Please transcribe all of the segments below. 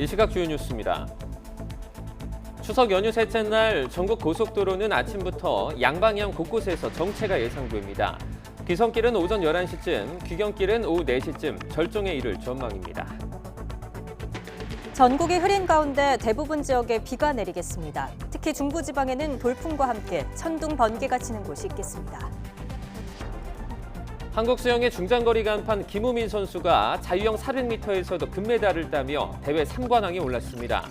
이 시각 주요 뉴스입니다. 추석 연휴 셋째 날 전국 고속도로는 아침부터 양방향 곳곳에서 정체가 예상됩니다. 귀성길은 오전 11시쯤, 귀경길은 오후 4시쯤 절정에 이를 전망입니다. 전국이 흐린 가운데 대부분 지역에 비가 내리겠습니다. 특히 중부지방에는 돌풍과 함께 천둥, 번개가 치는 곳이 있겠습니다. 한국 수영의 중장거리 간판 김우민 선수가 자유형 400m에서도 금메달을 따며 대회 3관왕에 올랐습니다.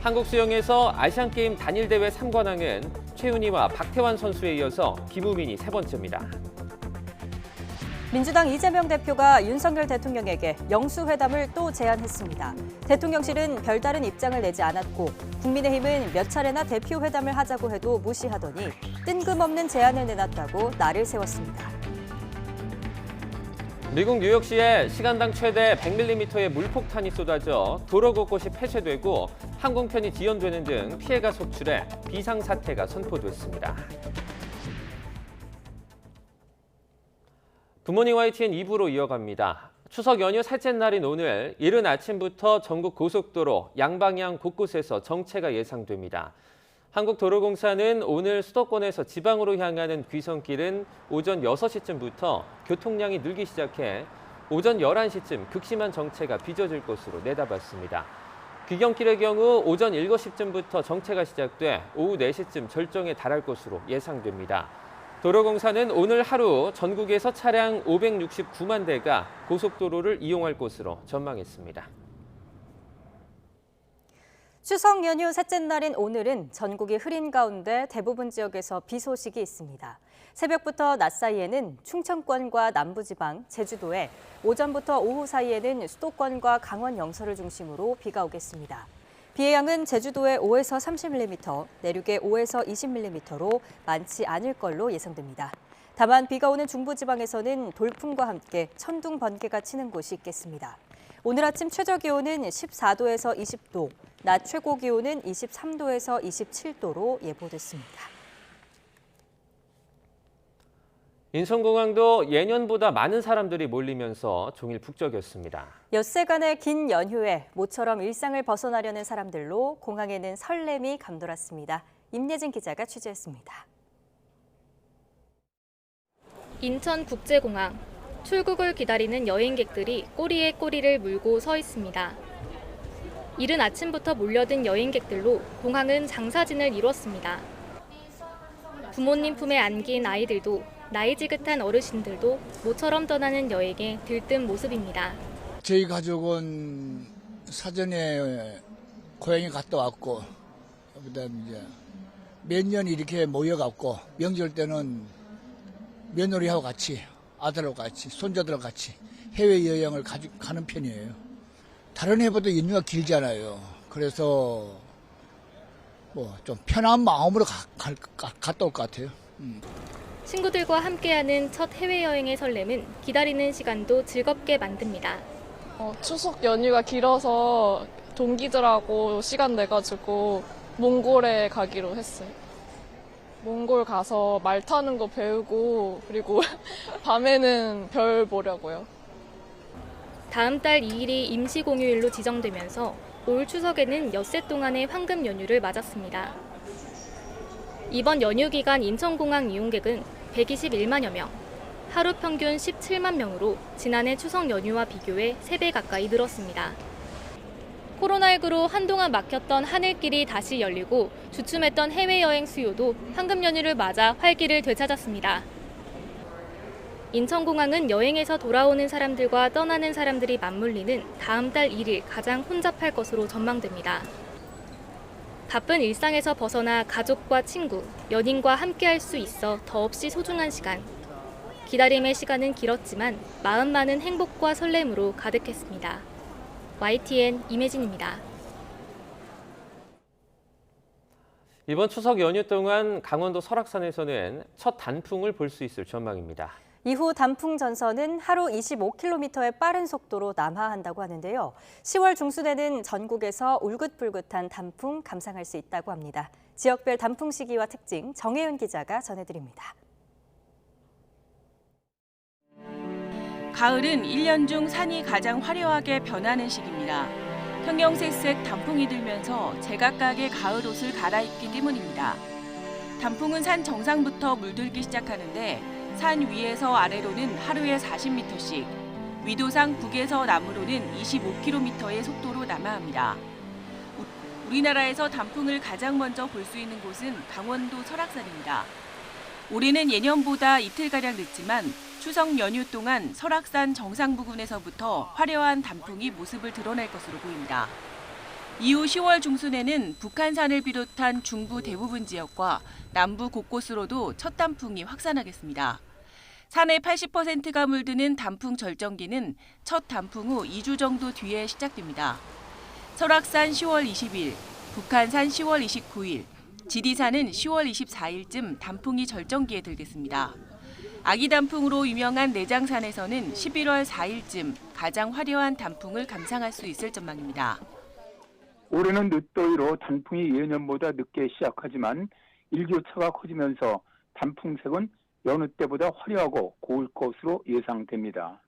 한국 수영에서 아시안게임 단일대회 3관왕은 최윤희와 박태환 선수에 이어서 김우민이 세 번째입니다. 민주당 이재명 대표가 윤석열 대통령에게 영수회담을 또 제안했습니다. 대통령실은 별다른 입장을 내지 않았고 국민의힘은 몇 차례나 대표 회담을 하자고 해도 무시하더니 뜬금없는 제안을 내놨다고 날을 세웠습니다. 미국 뉴욕시에 시간당 최대 100mm의 물폭탄이 쏟아져 도로 곳곳이 폐쇄되고 항공편이 지연되는 등 피해가 속출해 비상사태가 선포됐습니다. 굿모닝 YTN 2부로 이어갑니다. 추석 연휴 셋째 날인 오늘 이른 아침부터 전국 고속도로 양방향 곳곳에서 정체가 예상됩니다. 한국도로공사는 오늘 수도권에서 지방으로 향하는 귀성길은 오전 6시쯤부터 교통량이 늘기 시작해 오전 11시쯤 극심한 정체가 빚어질 것으로 내다봤습니다. 귀경길의 경우 오전 7시쯤부터 정체가 시작돼 오후 4시쯤 절정에 달할 것으로 예상됩니다. 도로공사는 오늘 하루 전국에서 차량 569만 대가 고속도로를 이용할 것으로 전망했습니다. 추석 연휴 셋째 날인 오늘은 전국이 흐린 가운데 대부분 지역에서 비 소식이 있습니다. 새벽부터 낮 사이에는 충청권과 남부지방, 제주도에, 오전부터 오후 사이에는 수도권과 강원 영서를 중심으로 비가 오겠습니다. 비의 양은 제주도에 5에서 30mm, 내륙에 5에서 20mm로 많지 않을 걸로 예상됩니다. 다만 비가 오는 중부지방에서는 돌풍과 함께 천둥, 번개가 치는 곳이 있겠습니다. 오늘 아침 최저 기온은 14도에서 20도, 낮 최고 기온은 23도에서 27도로 예보됐습니다. 인천공항도 예년보다 많은 사람들이 몰리면서 종일 북적였습니다. 엿새간의 긴 연휴에 모처럼 일상을 벗어나려는 사람들로 공항에는 설렘이 감돌았습니다. 임예진 기자가 취재했습니다. 인천국제공항. 출국을 기다리는 여행객들이 꼬리에 꼬리를 물고 서 있습니다. 이른 아침부터 몰려든 여행객들로 공항은 장사진을 이뤘습니다. 부모님 품에 안긴 아이들도 나이 지긋한 어르신들도 모처럼 떠나는 여행에 들뜬 모습입니다. 저희 가족은 사전에 고향에 갔다 왔고 그다음에 이제 몇 년 이렇게 모여갖고 명절 때는 며느리하고 같이 아들하고 같이 손자들하고 같이 해외여행을 가는 편이에요. 다른 해보다 연휴가 길잖아요. 그래서 뭐 좀 편한 마음으로 갔다 올 것 같아요. 친구들과 함께하는 첫 해외여행의 설렘은 기다리는 시간도 즐겁게 만듭니다. 추석 연휴가 길어서 동기들하고 시간 내가지고 몽골에 가기로 했어요. 몽골 가서 말 타는 거 배우고 그리고 밤에는 별 보려고요. 다음 달 2일이 임시공휴일로 지정되면서 올 추석에는 엿새 동안의 황금 연휴를 맞았습니다. 이번 연휴 기간 인천공항 이용객은 121만여 명, 하루 평균 17만 명으로 지난해 추석 연휴와 비교해 3배 가까이 늘었습니다. 코로나19로 한동안 막혔던 하늘길이 다시 열리고 주춤했던 해외여행 수요도 황금 연휴를 맞아 활기를 되찾았습니다. 인천공항은 여행에서 돌아오는 사람들과 떠나는 사람들이 맞물리는 다음 달 1일 가장 혼잡할 것으로 전망됩니다. 바쁜 일상에서 벗어나 가족과 친구, 연인과 함께할 수 있어 더없이 소중한 시간. 기다림의 시간은 길었지만 마음만은 행복과 설렘으로 가득했습니다. YTN 임혜진입니다. 이번 추석 연휴 동안 강원도 설악산에서는 첫 단풍을 볼 수 있을 전망입니다. 이후 단풍 전선은 하루 25km의 빠른 속도로 남하한다고 하는데요. 10월 중순에는 전국에서 울긋불긋한 단풍 감상할 수 있다고 합니다. 지역별 단풍 시기와 특징 정혜윤 기자가 전해드립니다. 가을은 1년 중 산이 가장 화려하게 변하는 시기입니다. 형형색색 단풍이 들면서 제각각의 가을 옷을 갈아입기 때문입니다. 단풍은 산 정상부터 물들기 시작하는데 산 위에서 아래로는 하루에 40m씩, 위도상 북에서 남으로는 25km의 속도로 남하합니다. 우리나라에서 단풍을 가장 먼저 볼 수 있는 곳은 강원도 설악산입니다. 올해는 예년보다 이틀가량 늦지만 추석 연휴 동안 설악산 정상 부근에서부터 화려한 단풍이 모습을 드러낼 것으로 보입니다. 이후 10월 중순에는 북한산을 비롯한 중부 대부분 지역과 남부 곳곳으로도 첫 단풍이 확산하겠습니다. 산의 80%가 물드는 단풍 절정기는 첫 단풍 후 2주 정도 뒤에 시작됩니다. 설악산 10월 20일, 북한산 10월 29일, 지리산은 10월 24일쯤 단풍이 절정기에 들겠습니다. 아기 단풍으로 유명한 내장산에서는 11월 4일쯤 가장 화려한 단풍을 감상할 수 있을 전망입니다. 올해는 늦더위로 단풍이 예년보다 늦게 시작하지만 일교차가 커지면서 단풍색은 여느 때보다 화려하고 고울 것으로 예상됩니다.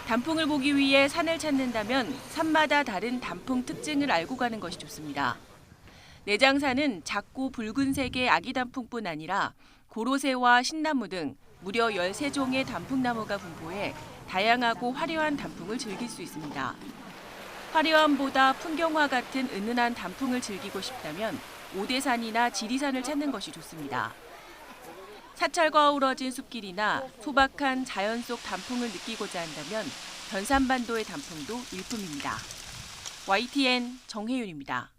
단풍을 보기 위해 산을 찾는다면 산마다 다른 단풍 특징을 알고 가는 것이 좋습니다. 내장산은 작고 붉은색의 아기 단풍뿐 아니라 고로쇠와 신나무 등 무려 13종의 단풍나무가 분포해 다양하고 화려한 단풍을 즐길 수 있습니다. 화려함보다 풍경화 같은 은은한 단풍을 즐기고 싶다면 오대산이나 지리산을 찾는 것이 좋습니다. 사찰과 어우러진 숲길이나 소박한 자연 속 단풍을 느끼고자 한다면 변산반도의 단풍도 일품입니다. YTN 정혜윤입니다.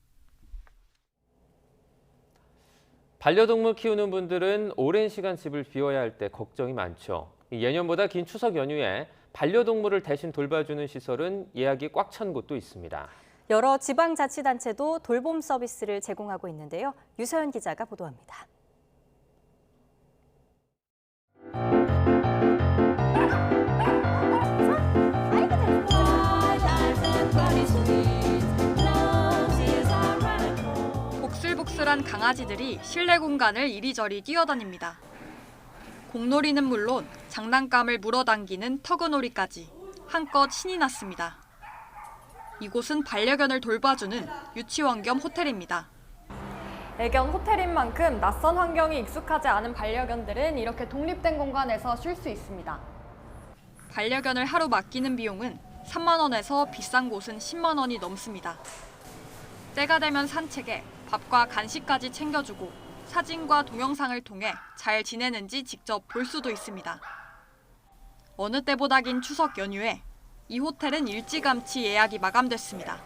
반려동물 키우는 분들은 오랜 시간 집을 비워야 할 때 걱정이 많죠. 예년보다 긴 추석 연휴에 반려동물을 대신 돌봐주는 시설은 예약이 꽉 찬 곳도 있습니다. 여러 지방자치단체도 돌봄 서비스를 제공하고 있는데요. 유서연 기자가 보도합니다. 복슬복슬한 강아지들이 실내 공간을 이리저리 뛰어다닙니다. 공놀이는 물론 장난감을 물어당기는 터그놀이까지 한껏 신이 났습니다. 이곳은 반려견을 돌봐주는 유치원 겸 호텔입니다. 애견 호텔인 만큼 낯선 환경이 익숙하지 않은 반려견들은 이렇게 독립된 공간에서 쉴 수 있습니다. 반려견을 하루 맡기는 비용은 3만 원에서 비싼 곳은 10만 원이 넘습니다. 때가 되면 산책에 밥과 간식까지 챙겨주고 사진과 동영상을 통해 잘 지내는지 직접 볼 수도 있습니다. 어느 때보다 긴 추석 연휴에 이 호텔은 일찌감치 예약이 마감됐습니다.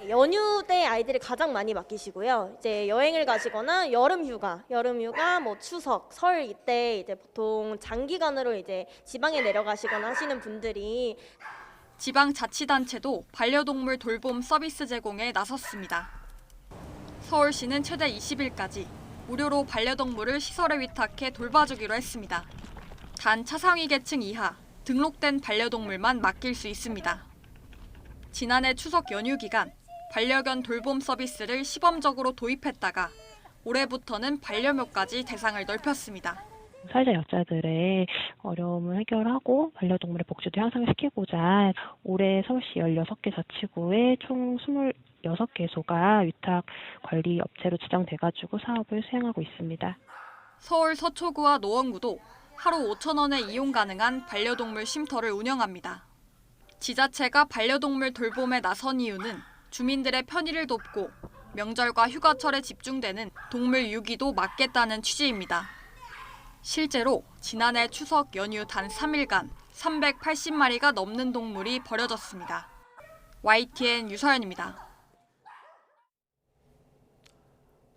연휴 때 아이들이 가장 많이 맡기시고요. 이제 여행을 가시거나 여름 휴가 뭐 추석, 설 이때 이제 보통 장기간으로 이제 지방에 내려가시거나 하시는 분들이 지방자치단체도 반려동물 돌봄 서비스 제공에 나섰습니다. 서울시는 최대 20일까지 무료로 반려동물을 시설에 위탁해 돌봐주기로 했습니다. 단 차상위 계층 이하 등록된 반려동물만 맡길 수 있습니다. 지난해 추석 연휴 기간 반려견 돌봄 서비스를 시범적으로 도입했다가 올해부터는 반려묘까지 대상을 넓혔습니다. 사회자 여자들의 어려움을 해결하고 반려동물의 복지도 향상시키고자 올해 서울시 16개 자치구에 총 26개소가 위탁 관리 업체로 지정돼가지고 사업을 수행하고 있습니다. 서울 서초구와 노원구도 하루 5,000원에 이용 가능한 반려동물 쉼터를 운영합니다. 지자체가 반려동물 돌봄에 나선 이유는 주민들의 편의를 돕고 명절과 휴가철에 집중되는 동물 유기도 막겠다는 취지입니다. 실제로 지난해 추석 연휴 단 3일간 380마리가 넘는 동물이 버려졌습니다. YTN 유서연입니다.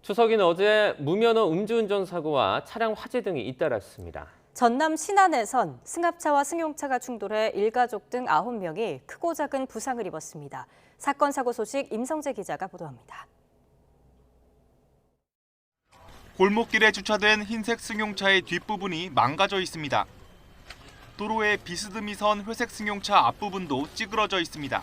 추석인 어제 무면허 음주운전 사고와 차량 화재 등이 잇따랐습니다. 전남 신안에선 승합차와 승용차가 충돌해 일가족 등 9명이 크고 작은 부상을 입었습니다. 사건 사고 소식 임성재 기자가 보도합니다. 골목길에 주차된 흰색 승용차의 뒷부분이 망가져 있습니다. 도로에 비스듬히 선 회색 승용차 앞부분도 찌그러져 있습니다.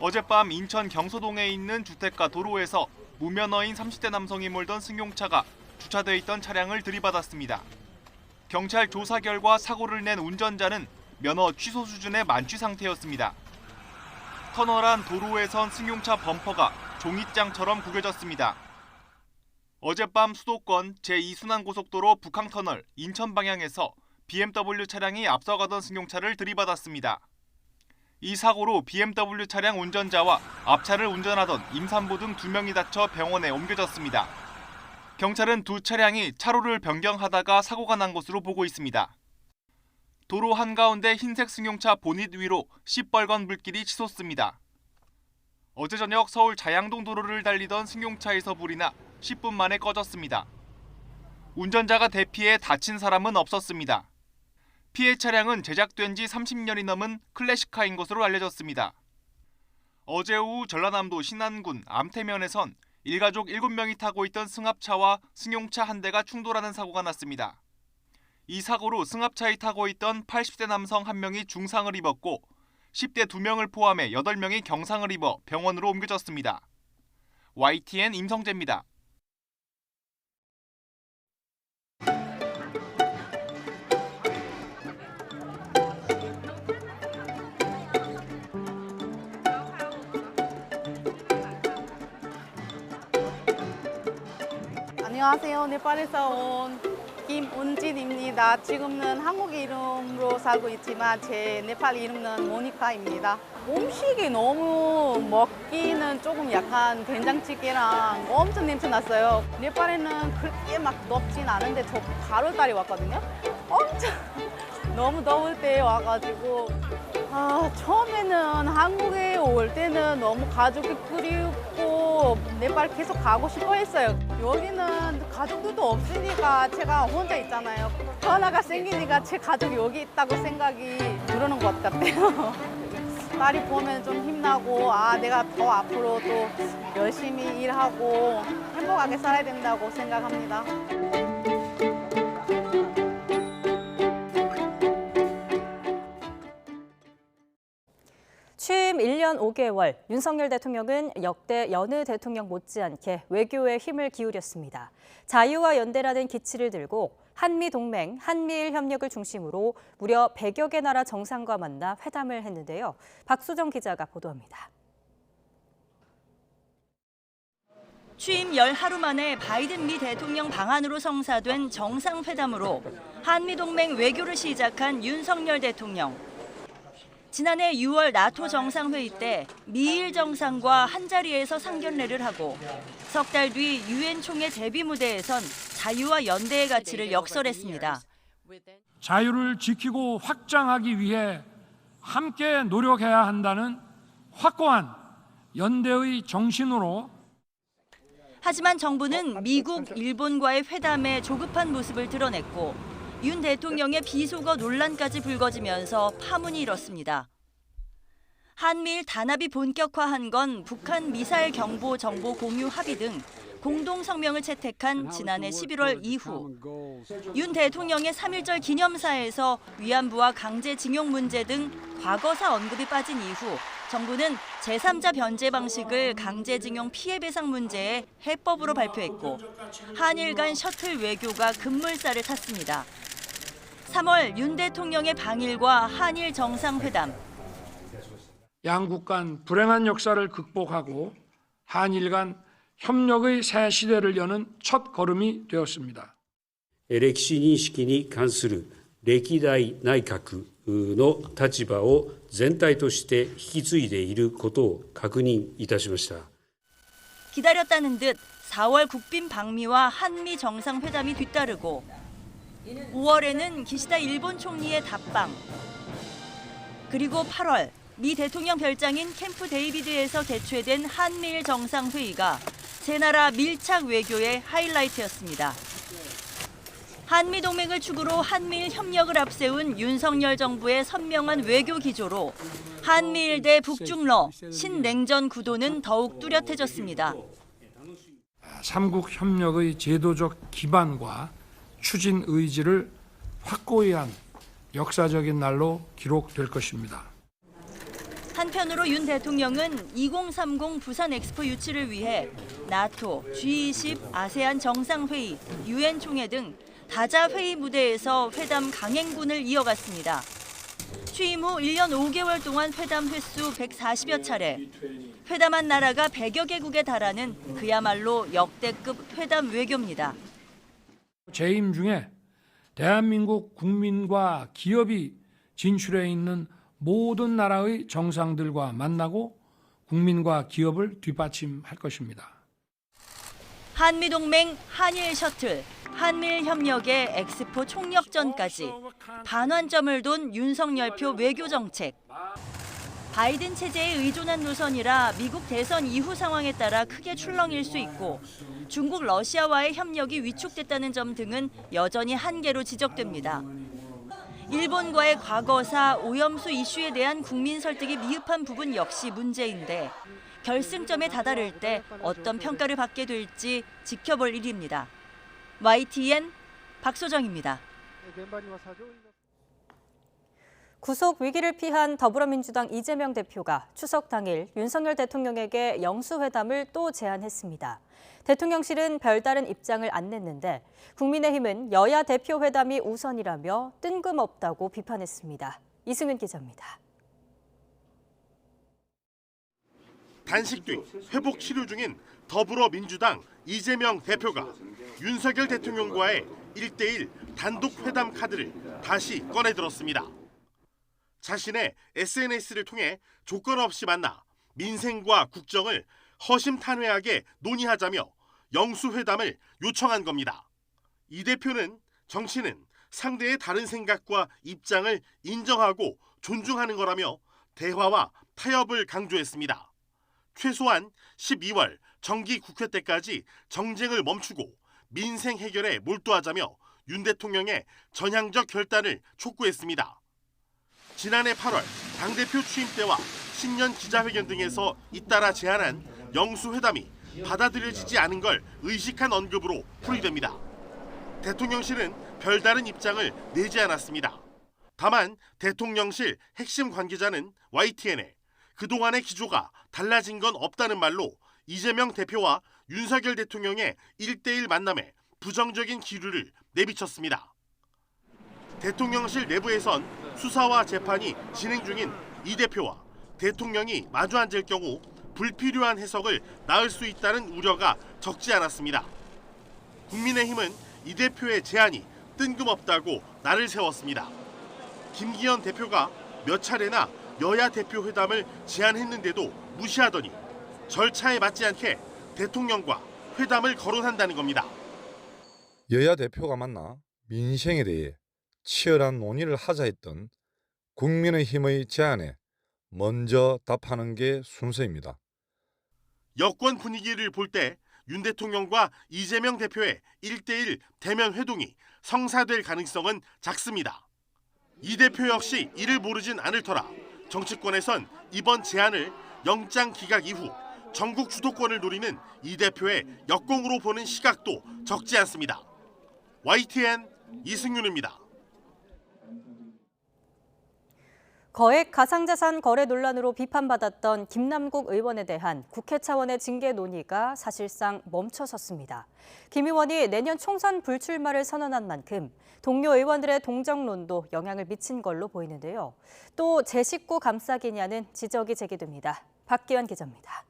어젯밤 인천 경서동에 있는 주택가 도로에서 무면허인 30대 남성이 몰던 승용차가 주차돼 있던 차량을 들이받았습니다. 경찰 조사 결과 사고를 낸 운전자는 면허 취소 수준의 만취 상태였습니다. 터널 안 도로에 선 승용차 범퍼가 종잇장처럼 구겨졌습니다. 어젯밤 수도권 제2순환고속도로 북항터널 인천 방향에서 BMW 차량이 앞서가던 승용차를 들이받았습니다. 이 사고로 BMW 차량 운전자와 앞차를 운전하던 임산부 등 2명이 다쳐 병원에 옮겨졌습니다. 경찰은 두 차량이 차로를 변경하다가 사고가 난 것으로 보고 있습니다. 도로 한가운데 흰색 승용차 보닛 위로 시뻘건 불길이 치솟습니다. 어제 저녁 서울 자양동 도로를 달리던 승용차에서 불이 나 10분 만에 꺼졌습니다. 운전자가 대피해 다친 사람은 없었습니다. 피해 차량은 제작된 지 30년이 넘은 클래식카인 것으로 알려졌습니다. 어제 오후 전라남도 신안군 암태면에선 일가족 7명이 타고 있던 승합차와 승용차 한 대가 충돌하는 사고가 났습니다. 이 사고로 승합차에 타고 있던 80대 남성 1명이 중상을 입었고 10대 2명을 포함해 8명이 경상을 입어 병원으로 옮겨졌습니다. YTN 임성재입니다. 안녕하세요. 네팔에서 온 김운진입니다. 지금은 한국 이름으로 살고 있지만 제 네팔 이름은 모니카입니다. 음식이 너무 먹기는 조금 약간 된장찌개랑 엄청 냄새 났어요. 네팔에는 그렇게 막 덥진 않은데 저 8월달에 왔거든요. 엄청 너무 더울 때 와가지고 처음에는 한국에 올 때는 너무 가족이 그리웠고 네팔 계속 가고 싶어 했어요. 여기는 가족들도 없으니까 제가 혼자 있잖아요. 변화가 생기니까 제 가족이 여기 있다고 생각이 들는 것 같아요. 딸이 보면 좀 힘나고 내가 더 앞으로 또 열심히 일하고 행복하게 살아야 된다고 생각합니다. 취임 1년 5개월, 윤석열 대통령은 역대 여느 대통령 못지않게 외교에 힘을 기울였습니다. 자유와 연대라는 기치를 들고 한미동맹, 한미일 협력을 중심으로 무려 100여 개 나라 정상과 만나 회담을 했는데요. 박수정 기자가 보도합니다. 취임 열 하루 만에 바이든 미 대통령 방한으로 성사된 정상회담으로 한미동맹 외교를 시작한 윤석열 대통령. 지난해 6월 나토 정상회의 때 미일 정상과 한자리에서 상견례를 하고 석 달 뒤 유엔 총회 데뷔 무대에선 자유와 연대의 가치를 역설했습니다. 자유를 지키고 확장하기 위해 함께 노력해야 한다는 확고한 연대의 정신으로 하지만 정부는 미국, 일본과의 회담에 조급한 모습을 드러냈고 윤 대통령의 비속어 논란까지 불거지면서 파문이 일었습니다. 한미일 단합이 본격화한 건 북한 미사일 경보 정보 공유 합의 등 공동 성명을 채택한 지난해 11월 이후 윤 대통령의 3.1절 기념사에서 위안부와 강제징용 문제 등 과거사 언급이 빠진 이후 정부는 제3자 변제 방식을 강제징용 피해배상 문제에 해법으로 발표했고 한일 간 셔틀 외교가 급물살을 탔습니다. 3월 윤 대통령의 방일과 한일 정상회담. 양국 간 불행한 역사를 극복하고 한일 간 협력의 새 시대를 여는 첫 걸음이 되었습니다. 歴史認識に関する歴代内閣の立場を全体として引き継いでいることを確認いたしました。 기다렸다는 듯 4월 국빈 방미와 한미 정상회담이 뒤따르고 5월에는 기시다 일본 총리의 답방. 그리고 8월 미 대통령 별장인 캠프 데이비드에서 개최된 한미일 정상회의가 세 나라 밀착 외교의 하이라이트였습니다. 한미 동맹을 축으로 한미일 협력을 앞세운 윤석열 정부의 선명한 외교 기조로 한미일 대 북중러 신냉전 구도는 더욱 뚜렷해졌습니다. 삼국 협력의 제도적 기반과 추진 의지를 확고히 한 역사적인 날로 기록될 것입니다. 한편으로 윤 대통령은 2030 부산 엑스포 유치를 위해 나토, G20, 아세안 정상회의, 유엔 총회 등 다자 회의 무대에서 회담 강행군을 이어갔습니다. 취임 후 1년 5개월 동안 회담 횟수 140여 차례, 회담한 나라가 100여 개국에 달하는 그야말로 역대급 회담 외교입니다. 재임 중에 대한민국 국민과 기업이 진출해 있는 모든 나라의 정상들과 만나고 국민과 기업을 뒷받침할 것입니다. 한미동맹 한일 셔틀, 한미일 협력의 엑스포 총력전까지 반환점을 돈 윤석열표 외교정책. 바이든 체제에 의존한 노선이라 미국 대선 이후 상황에 따라 크게 출렁일 수 있고 중국, 러시아와의 협력이 위축됐다는 점 등은 여전히 한계로 지적됩니다. 일본과의 과거사, 오염수 이슈에 대한 국민 설득이 미흡한 부분 역시 문제인데 결승점에 다다를 때 어떤 평가를 받게 될지 지켜볼 일입니다. YTN 박소정입니다. 구속 위기를 피한 더불어민주당 이재명 대표가 추석 당일 윤석열 대통령에게 영수회담을 또 제안했습니다. 대통령실은 별다른 입장을 안 냈는데 국민의힘은 여야 대표 회담이 우선이라며 뜬금없다고 비판했습니다. 이승은 기자입니다. 단식 뒤 회복 치료 중인 더불어민주당 이재명 대표가 윤석열 대통령과의 1대1 단독 회담 카드를 다시 꺼내들었습니다. 자신의 SNS를 통해 조건 없이 만나 민생과 국정을 허심탄회하게 논의하자며 영수회담을 요청한 겁니다. 이 대표는 정치는 상대의 다른 생각과 입장을 인정하고 존중하는 거라며 대화와 타협을 강조했습니다. 최소한 12월 정기 국회 때까지 정쟁을 멈추고 민생 해결에 몰두하자며 윤 대통령의 전향적 결단을 촉구했습니다. 지난해 8월 당대표 취임 때와 신년 기자회견 등에서 잇따라 제안한 영수회담이 받아들여지지 않은 걸 의식한 언급으로 풀이됩니다. 대통령실은 별다른 입장을 내지 않았습니다. 다만 대통령실 핵심 관계자는 YTN에 그동안의 기조가 달라진 건 없다는 말로 이재명 대표와 윤석열 대통령의 1대1 만남에 부정적인 기류를 내비쳤습니다. 대통령실 내부에선 수사와 재판이 진행 중인 이 대표와 대통령이 마주 앉을 경우 불필요한 해석을 낳을 수 있다는 우려가 적지 않았습니다. 국민의힘은 이 대표의 제안이 뜬금없다고 날을 세웠습니다. 김기현 대표가 몇 차례나 여야 대표 회담을 제안했는데도 무시하더니 절차에 맞지 않게 대통령과 회담을 거론한다는 겁니다. 여야 대표가 만나 민생에 대해 치열한 논의를 하자 했던 국민의힘의 제안에 먼저 답하는 게 순서입니다. 여권 분위기를 볼 때 윤 대통령과 이재명 대표의 1대1 대면 회동이 성사될 가능성은 작습니다. 이 대표 역시 이를 모르진 않을 터라 정치권에선 이번 제안을 영장 기각 이후 전국 주도권을 노리는 이 대표의 역공으로 보는 시각도 적지 않습니다. YTN 이승윤입니다. 거액 가상자산 거래 논란으로 비판받았던 김남국 의원에 대한 국회 차원의 징계 논의가 사실상 멈춰섰습니다. 김 의원이 내년 총선 불출마를 선언한 만큼 동료 의원들의 동정론도 영향을 미친 걸로 보이는데요. 또 제 식구 감싸기냐는 지적이 제기됩니다. 박기환 기자입니다.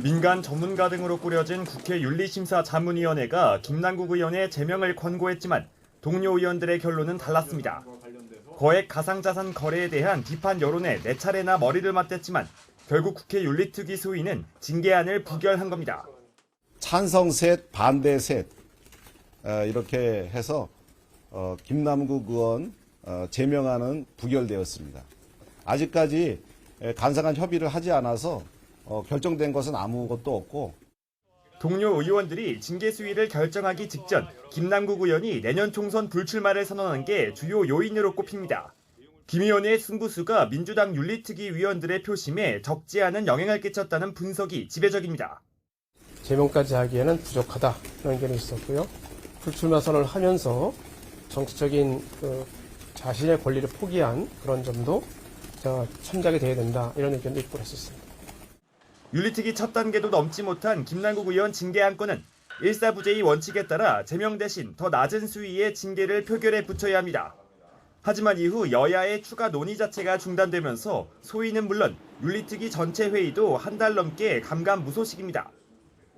민간 전문가 등으로 꾸려진 국회 윤리심사 자문위원회가 김남국 의원의 제명을 권고했지만 동료 의원들의 결론은 달랐습니다. 거액 가상자산 거래에 대한 비판 여론에 4차례나 머리를 맞댔지만 결국 국회 윤리특위 소위는 징계안을 부결한 겁니다. 찬성 셋, 반대 셋 이렇게 해서 김남국 의원 제명안은 부결되었습니다. 아직까지 간상한 협의를 하지 않아서 결정된 것은 아무것도 없고 동료 의원들이 징계 수위를 결정하기 직전 김남국 의원이 내년 총선 불출마를 선언한 게 주요 요인으로 꼽힙니다. 김 의원의 승부수가 민주당 윤리특위 위원들의 표심에 적지 않은 영향을 끼쳤다는 분석이 지배적입니다. 제명까지 하기에는 부족하다 이런 의견이 있었고요. 불출마 선언을 하면서 정치적인 자신의 권리를 포기한 그런 점도 참작이 돼야 된다 이런 의견도 있고 그랬었습니다. 윤리특위 첫 단계도 넘지 못한 김남국 의원 징계 안건은 일사부재의 원칙에 따라 제명 대신 더 낮은 수위의 징계를 표결에 붙여야 합니다. 하지만 이후 여야의 추가 논의 자체가 중단되면서 소위는 물론 윤리특위 전체 회의도 한 달 넘게 감감무소식입니다.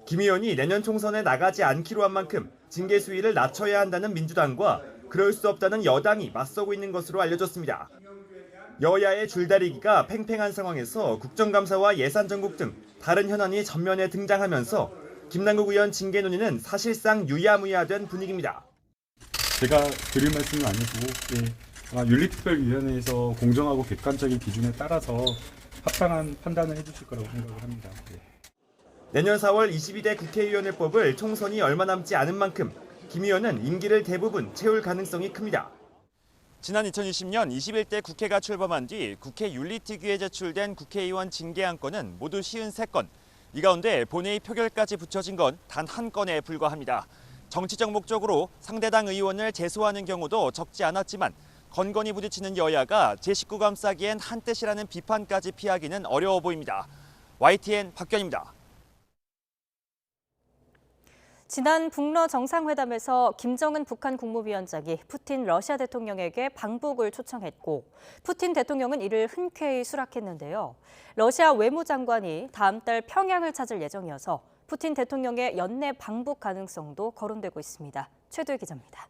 김 의원이 내년 총선에 나가지 않기로 한 만큼 징계 수위를 낮춰야 한다는 민주당과 그럴 수 없다는 여당이 맞서고 있는 것으로 알려졌습니다. 여야의 줄다리기가 팽팽한 상황에서 국정감사와 예산정국 등 다른 현안이 전면에 등장하면서 김남국 의원 징계 논의는 사실상 유야무야된 분위기입니다. 제가 드릴 말씀은 아니고 윤리특별위원회에서 공정하고 객관적인 기준에 따라서 합당한 판단을 해주실 거라고 생각을 합니다. 내년 4월 22대 국회의원회법을 총선이 얼마 남지 않은 만큼 김 의원은 임기를 대부분 채울 가능성이 큽니다. 지난 2020년 21대 국회가 출범한 뒤 국회 윤리특위에 제출된 국회의원 징계 안건은 모두 53건. 이 가운데 본회의 표결까지 붙여진 건 단 한 건에 불과합니다. 정치적 목적으로 상대당 의원을 제소하는 경우도 적지 않았지만 건건이 부딪히는 여야가 제19 감싸기엔 한뜻이라는 비판까지 피하기는 어려워 보입니다. YTN 박견입니다. 지난 북러 정상회담에서 김정은 북한 국무위원장이 푸틴 러시아 대통령에게 방북을 초청했고 푸틴 대통령은 이를 흔쾌히 수락했는데요. 러시아 외무장관이 다음 달 평양을 찾을 예정이어서 푸틴 대통령의 연내 방북 가능성도 거론되고 있습니다. 최두희 기자입니다.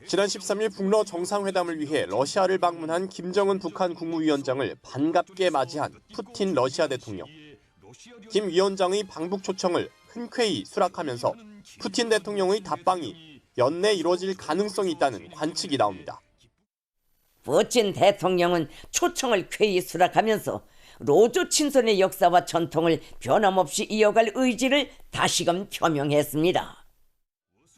지난 13일 북러 정상회담을 위해 러시아를 방문한 김정은 북한 국무위원장을 반갑게 맞이한 푸틴 러시아 대통령. 김 위원장의 방북 초청을 흔쾌히 수락하면서 푸틴 대통령의 답방이 연내 이루어질 가능성이 있다는 관측이 나옵니다. 푸틴 대통령은 초청을 쾌히 수락하면서 로조 친선의 역사와 전통을 변함없이 이어갈 의지를 다시금 표명했습니다.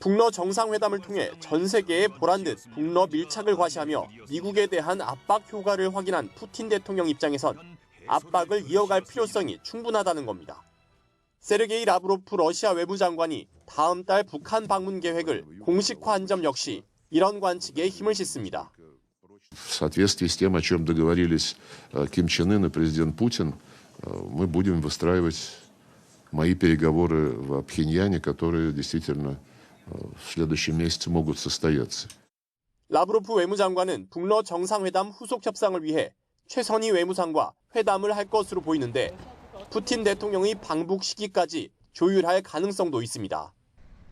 북러 정상회담을 통해 전 세계에 보란듯 북러 밀착을 과시하며 미국에 대한 압박 효과를 확인한 푸틴 대통령 입장에선 압박을 이어갈 필요성이 충분하다는 겁니다. 세르게이 라브로프 러시아 외무장관이 다음 달 북한 방문 계획을 공식화한 점 역시 이런 관측에 힘을 싣습니다. В соответствии с тем, о чем договорились Ким Чен Ын и президент Путин, мы будем выстраивать мои переговоры в Пхеньяне, которые действительно в следующем месяце могут состояться. 라브로프 외무장관은 북러 정상회담 후속 협상을 위해 최선희 외무상과 회담을 할 것으로 보이는데 푸틴 대통령의 방북 시기까지 조율할 가능성도 있습니다.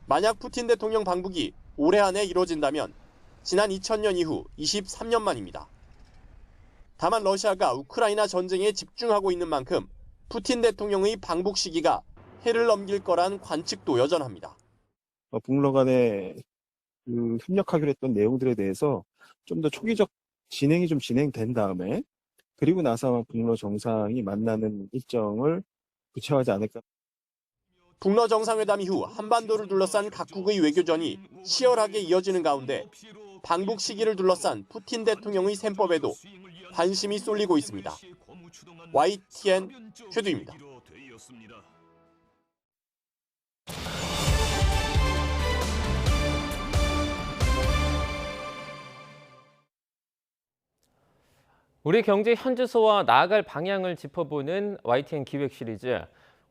만약 푸틴 대통령 방북이 올해 안에 이뤄진다면 지난 2000년 이후 23년 만입니다. 다만 러시아가 우크라이나 전쟁에 집중하고 있는 만큼 푸틴 대통령의 방북 시기가 해를 넘길 거란 관측도 여전합니다. 북러 간에 협력하기로 했던 내용들에 대해서 좀 더 초기적 진행이 좀 진행된 다음에 그리고 나서 북러 정상이 만나는 일정을 구체화하지 않을까. 북러 정상회담 이후 한반도를 둘러싼 각국의 외교전이 치열하게 이어지는 가운데 방북 시기를 둘러싼 푸틴 대통령의 셈법에도 관심이 쏠리고 있습니다. YTN 최두입니다. 우리 경제 현주소와 나아갈 방향을 짚어보는 YTN 기획 시리즈.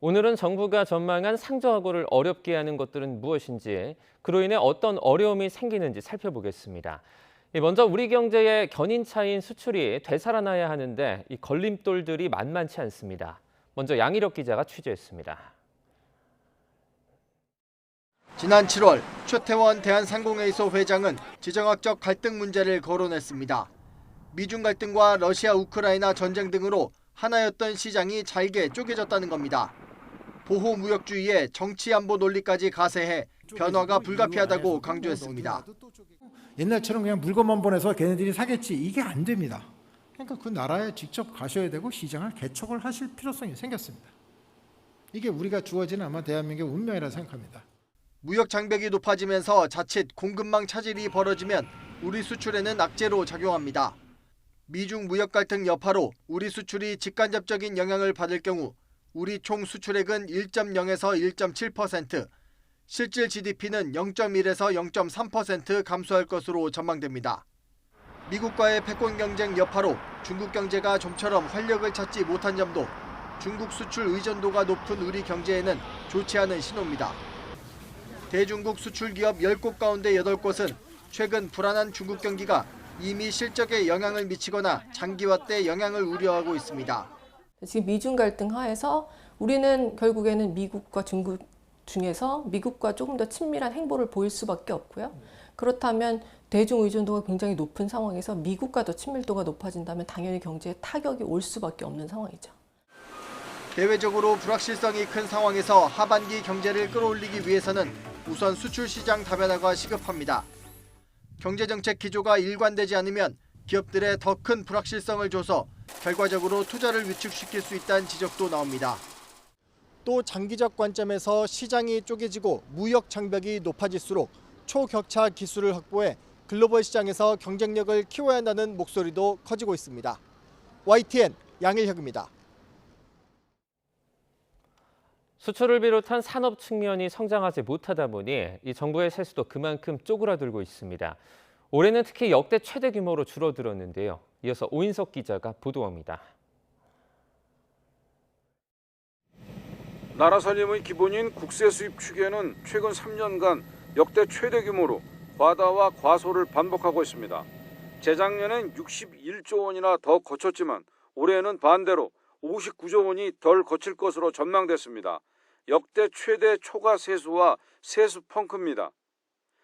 오늘은 정부가 전망한 상저하고를 어렵게 하는 것들은 무엇인지, 그로 인해 어떤 어려움이 생기는지 살펴보겠습니다. 먼저 우리 경제의 견인차인 수출이 되살아나야 하는데 이 걸림돌들이 만만치 않습니다. 먼저 양희력 기자가 취재했습니다. 지난 7월 최태원 대한상공회의소 회장은 지정학적 갈등 문제를 거론했습니다. 미중 갈등과 러시아 우크라이나 전쟁 등으로 하나였던 시장이 잘게 쪼개졌다는 겁니다. 보호무역주의에 정치 안보 논리까지 가세해 변화가 불가피하다고 강조했습니다. 옛날처럼 그냥 물건만 보내서 걔네들이 사겠지, 이게 안 됩니다. 그러니까 그 나라에 직접 가셔야 되고 시장을 개척을 하실 필요성이 생겼습니다. 이게 우리가 주어진 아마 대한민국의 운명이라 생각합니다. 무역 장벽이 높아지면서 자칫 공급망 차질이 벌어지면 우리 수출에는 악재로 작용합니다. 미중 무역 갈등 여파로 우리 수출이 직간접적인 영향을 받을 경우 우리 총 수출액은 1.0에서 1.7%, 실질 GDP는 0.1에서 0.3% 감소할 것으로 전망됩니다. 미국과의 패권 경쟁 여파로 중국 경제가 좀처럼 활력을 찾지 못한 점도 중국 수출 의존도가 높은 우리 경제에는 좋지 않은 신호입니다. 대중국 수출 기업 10곳 가운데 8곳은 최근 불안한 중국 경기가 이미 실적에 영향을 미치거나 장기화 때 영향을 우려하고 있습니다. 지금 미중 갈등 하에서 우리는 결국에는 미국과 중국 중에서 미국과 조금 더 친밀한 행보를 보일 수밖에 없고요. 그렇다면 대중 의존도가 굉장히 높은 상황에서 미국과 더 친밀도가 높아진다면 당연히 경제에 타격이 올 수밖에 없는 상황이죠. 대외적으로 불확실성이 큰 상황에서 하반기 경제를 끌어올리기 위해서는 우선 수출 시장 다변화가 시급합니다. 경제정책 기조가 일관되지 않으면 기업들의 더 큰 불확실성을 줘서 결과적으로 투자를 위축시킬 수 있다는 지적도 나옵니다. 또 장기적 관점에서 시장이 쪼개지고 무역 장벽이 높아질수록 초격차 기술을 확보해 글로벌 시장에서 경쟁력을 키워야 한다는 목소리도 커지고 있습니다. YTN 양일혁입니다. 수출을 비롯한 산업 측면이 성장하지 못하다 보니 이 정부의 세수도 그만큼 쪼그라들고 있습니다. 올해는 특히 역대 최대 규모로 줄어들었는데요. 이어서 오인석 기자가 보도합니다. 나라 살림의 기본인 국세 수입 추계는 최근 3년간 역대 최대 규모로 과다와 과소를 반복하고 있습니다. 재작년엔 61조 원이나 더 거쳤지만 올해는 반대로 59조 원이 덜 거칠 것으로 전망됐습니다. 역대 최대 초과 세수와 세수 펑크입니다.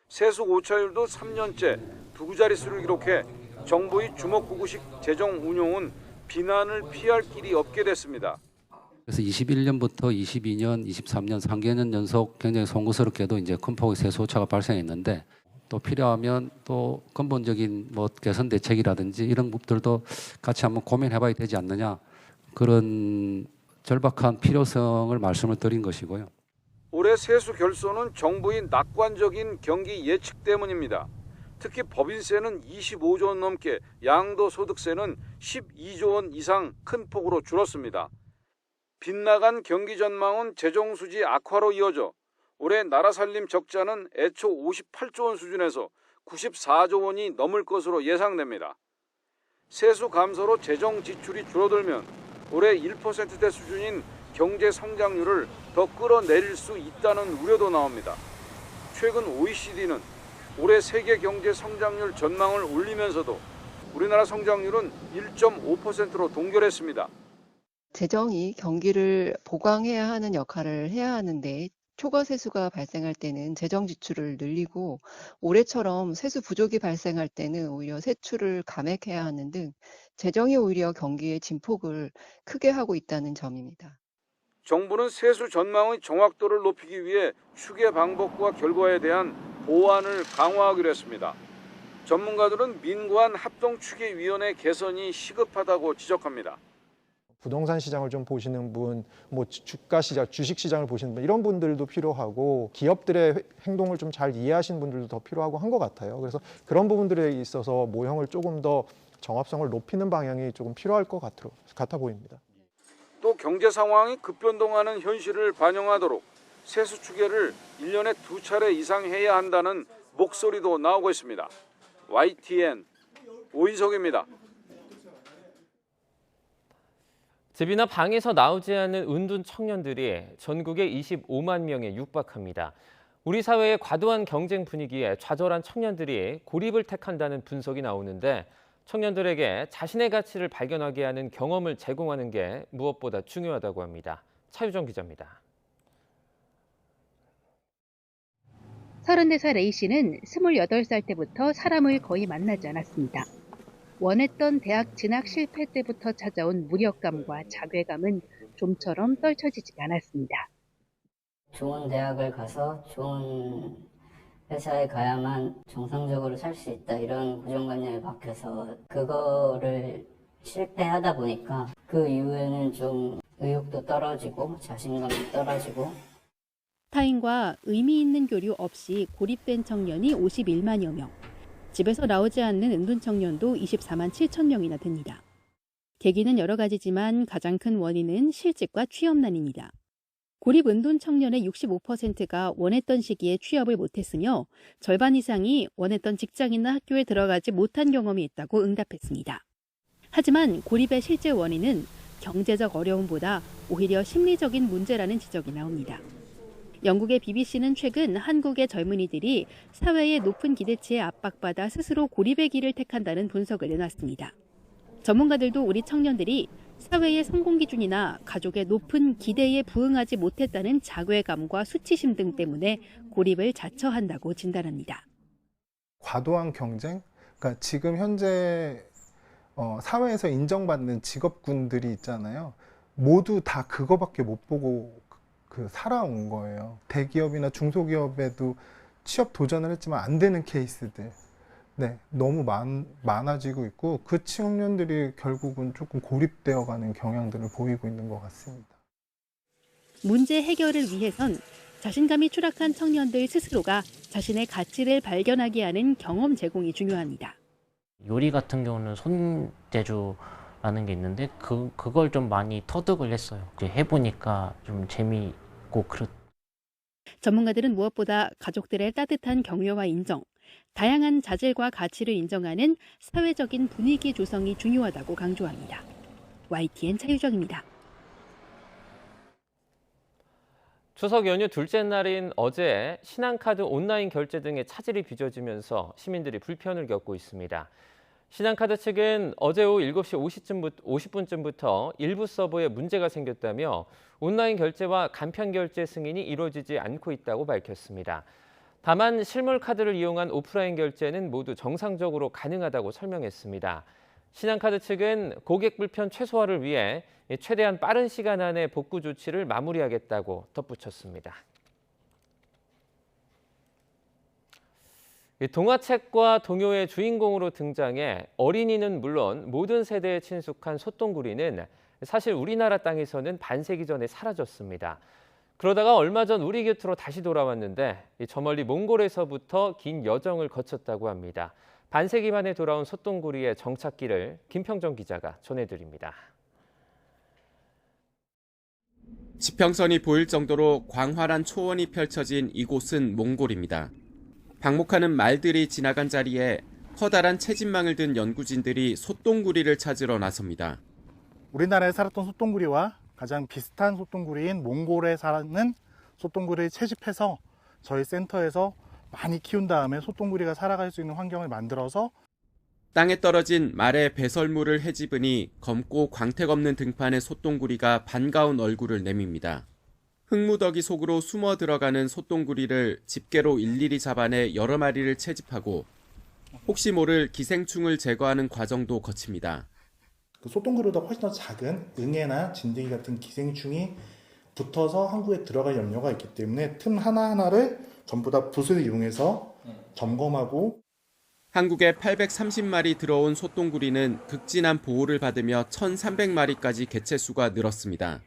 세수 오차율도 3년째 두 자릿수를 기록해 정부의 주먹구구식 재정 운용은 비난을 피할 길이 없게 됐습니다. 그래서 21년부터 22년, 23년 3개년 연속 굉장히 송구스럽게도 이제 큰 폭의 세수 오차가 발생했는데 또 필요하면 또 근본적인 개선 대책이라든지 이런 부분들도 같이 한번 고민해봐야 되지 않느냐 그런 절박한 필요성을 말씀을 드린 것이고요. 올해 세수 결손은 정부의 낙관적인 경기 예측 때문입니다. 특히 법인세는 25조 원 넘게 양도소득세는 12조 원 이상 큰 폭으로 줄었습니다. 빗나간 경기 전망은 재정수지 악화로 이어져 올해 나라살림 적자는 애초 58조 원 수준에서 94조 원이 넘을 것으로 예상됩니다. 세수 감소로 재정 지출이 줄어들면 올해 1%대 수준인 경제 성장률을 더 끌어내릴 수 있다는 우려도 나옵니다. 최근 OECD는 올해 세계 경제 성장률 전망을 올리면서도 우리나라 성장률은 1.5%로 동결했습니다. 재정이 경기를 보강해야 하는 역할을 해야 하는데 초과 세수가 발생할 때는 재정 지출을 늘리고 올해처럼 세수 부족이 발생할 때는 오히려 세출을 감액해야 하는 등 재정이 오히려 경기의 진폭을 크게 하고 있다는 점입니다. 정부는 세수 전망의 정확도를 높이기 위해 추계 방법과 결과에 대한 보완을 강화하기로 했습니다. 전문가들은 민관 합동추계위원회 개선이 시급하다고 지적합니다. 부동산 시장을 좀 보시는 분, 주가 시장, 주식 시장을 보시는 분 이런 분들도 필요하고 기업들의 행동을 좀 잘 이해하시는 분들도 더 필요하고 한 것 같아요. 그래서 그런 부분들에 있어서 모형을 조금 더 정합성을 높이는 방향이 조금 필요할 것 같아 보입니다. 또 경제 상황이 급변동하는 현실을 반영하도록 세수 추계를 1년에 2차례 이상 해야 한다는 목소리도 나오고 있습니다. YTN 오인석입니다. 집이나 방에서 나오지 않는 은둔 청년들이 전국에 25만 명에 육박합니다. 우리 사회의 과도한 경쟁 분위기에 좌절한 청년들이 고립을 택한다는 분석이 나오는데 청년들에게 자신의 가치를 발견하게 하는 경험을 제공하는 게 무엇보다 중요하다고 합니다. 차유정 기자입니다. 34살 A씨는 28살 때부터 사람을 거의 만나지 않았습니다. 원했던 대학 진학 실패 때부터 찾아온 무력감과 자괴감은 좀처럼 떨쳐지지 않았습니다. 좋은 대학을 가서 좋은 회사에 가야만 정상적으로 살 수 있다 이런 고정관념에 박혀서 그거를 실패하다 보니까 그 이후에는 좀 의욕도 떨어지고 자신감도 떨어지고 타인과 의미 있는 교류 없이 고립된 청년이 51만여 명. 집에서 나오지 않는 은둔 청년도 24만 7천 명이나 됩니다. 계기는 여러 가지지만 가장 큰 원인은 실직과 취업난입니다. 고립 은둔 청년의 65%가 원했던 시기에 취업을 못했으며 절반 이상이 원했던 직장이나 학교에 들어가지 못한 경험이 있다고 응답했습니다. 하지만 고립의 실제 원인은 경제적 어려움보다 오히려 심리적인 문제라는 지적이 나옵니다. 영국의 BBC는 최근 한국의 젊은이들이 사회의 높은 기대치에 압박받아 스스로 고립의 길을 택한다는 분석을 내놨습니다. 전문가들도 우리 청년들이 사회의 성공 기준이나 가족의 높은 기대에 부응하지 못했다는 자괴감과 수치심 등 때문에 고립을 자처한다고 진단합니다. 과도한 경쟁? 그러니까 지금 현재 사회에서 인정받는 직업군들이 있잖아요. 모두 다 그거밖에 못 보고 살아온 거예요. 대기업이나 중소기업에도 취업 도전을 했지만 안 되는 케이스들. 네, 너무 많아지고 있고 그 청년들이 결국은 조금 고립되어가는 경향들을 보이고 있는 것 같습니다. 문제 해결을 위해선 자신감이 추락한 청년들 스스로가 자신의 가치를 발견하게 하는 경험 제공이 중요합니다. 요리 같은 경우는 손재주라는 게 있는데 그걸 좀 많이 터득을 했어요. 해보니까 좀 재미있고 전문가들은 무엇보다 가족들의 따뜻한 격려와 인정, 다양한 자질과 가치를 인정하는 사회적인 분위기 조성이 중요하다고 강조합니다. YTN 차유정입니다. 추석 연휴 둘째 날인 어제 신한카드 온라인 결제 등의 차질이 빚어지면서 시민들이 불편을 겪고 있습니다. 신한카드 측은 어제 오후 7시 50분쯤부터 일부 서버에 문제가 생겼다며 온라인 결제와 간편 결제 승인이 이루어지지 않고 있다고 밝혔습니다. 다만 실물 카드를 이용한 오프라인 결제는 모두 정상적으로 가능하다고 설명했습니다. 신한카드 측은 고객 불편 최소화를 위해 최대한 빠른 시간 안에 복구 조치를 마무리하겠다고 덧붙였습니다. 동화책과 동요의 주인공으로 등장해 어린이는 물론 모든 세대에 친숙한 솥동구리는 사실 우리나라 땅에서는 반세기 전에 사라졌습니다. 그러다가 얼마 전 우리 곁으로 다시 돌아왔는데 저 멀리 몽골에서부터 긴 여정을 거쳤다고 합니다. 반세기 만에 돌아온 솥동구리의 정착기를 김평정 기자가 전해드립니다. 지평선이 보일 정도로 광활한 초원이 펼쳐진 이곳은 몽골입니다. 방목하는 말들이 지나간 자리에 커다란 채집망을 든 연구진들이 솥동구리를 찾으러 나섭니다. 우리나라에 살았던 솥동구리와 가장 비슷한 솥동구리인 몽골에 사는 솥동구리를 채집해서 저희 센터에서 많이 키운 다음에 솥동구리가 살아갈 수 있는 환경을 만들어서 땅에 떨어진 말의 배설물을 헤집으니 검고 광택 없는 등판의 솥동구리가 반가운 얼굴을 내밉니다. 흙무더기 속으로 숨어 들어가는 솥동구리를 집게로 일일이 잡아내 여러 마리를 채집하고 혹시 모를 기생충을 제거하는 과정도 거칩니다. 그 솥동구리보다 훨씬 더 작은 응애나 진드기 같은 기생충이 붙어서 항구에 들어갈 염려가 있기 때문에 틈 하나하나를 전부 다 붓을 이용해서 점검하고 한국에 830마리 들어온 솥동구리는 극진한 보호를 받으며 1,300마리까지 개체수가 늘었습니다.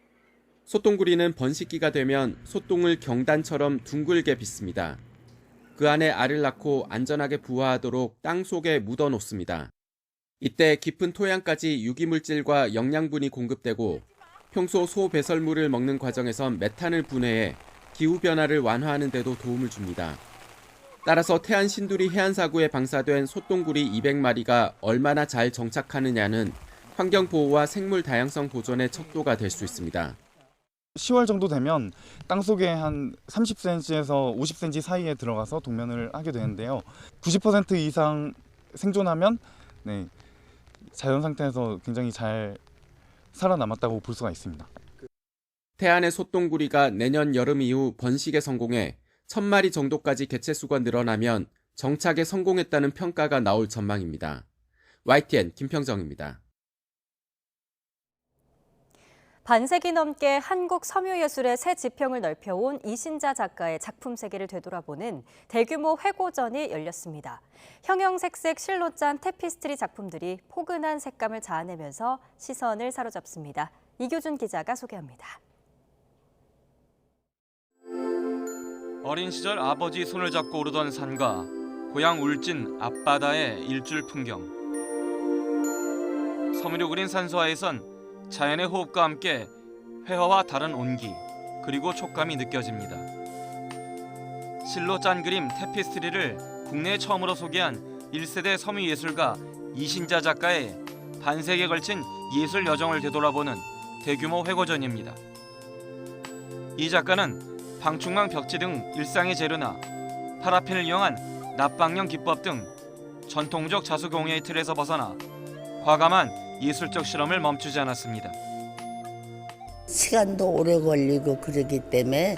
솥동구리는 번식기가 되면 솥동을 경단처럼 둥글게 빚습니다. 그 안에 알을 낳고 안전하게 부화하도록 땅 속에 묻어 놓습니다. 이때 깊은 토양까지 유기물질과 영양분이 공급되고 평소 소 배설물을 먹는 과정에선 메탄을 분해해 기후변화를 완화하는 데도 도움을 줍니다. 따라서 태안 신두리 해안사구에 방사된 솥동구리 200마리가 얼마나 잘 정착하느냐는 환경보호와 생물 다양성 보존의 척도가 될 수 있습니다. 10월 정도 되면 땅속에 한 30cm에서 50cm 사이에 들어가서 동면을 하게 되는데요. 90% 이상 생존하면 자연 상태에서 굉장히 잘 살아남았다고 볼 수가 있습니다. 태안의 솥동구리가 내년 여름 이후 번식에 성공해 1,000마리 정도까지 개체수가 늘어나면 정착에 성공했다는 평가가 나올 전망입니다. YTN 김평정입니다. 반세기 넘게 한국 섬유예술의 새 지평을 넓혀온 이신자 작가의 작품 세계를 되돌아보는 대규모 회고전이 열렸습니다. 형형색색 실로 짠 테피스트리 작품들이 포근한 색감을 자아내면서 시선을 사로잡습니다. 이교준 기자가 소개합니다. 어린 시절 아버지 손을 잡고 오르던 산과 고향 울진 앞바다의 일출 풍경. 섬으로 그린 산수화에선 자연의 호흡과 함께 회화와 다른 온기, 그리고 촉감이 느껴집니다. 실로 짠 그림 테피스트리를 국내에 처음으로 소개한 1세대 섬유예술가 이신자 작가의 반세기에 걸친 예술 여정을 되돌아보는 대규모 회고전입니다. 이 작가는 방충망 벽지 등 일상의 재료나 파라핀을 이용한 납방용 기법 등 전통적 자수공예의 틀에서 벗어나 과감한 예술적 실험을 멈추지 않았습니다. 시간도 오래 걸리고 그러기 때문에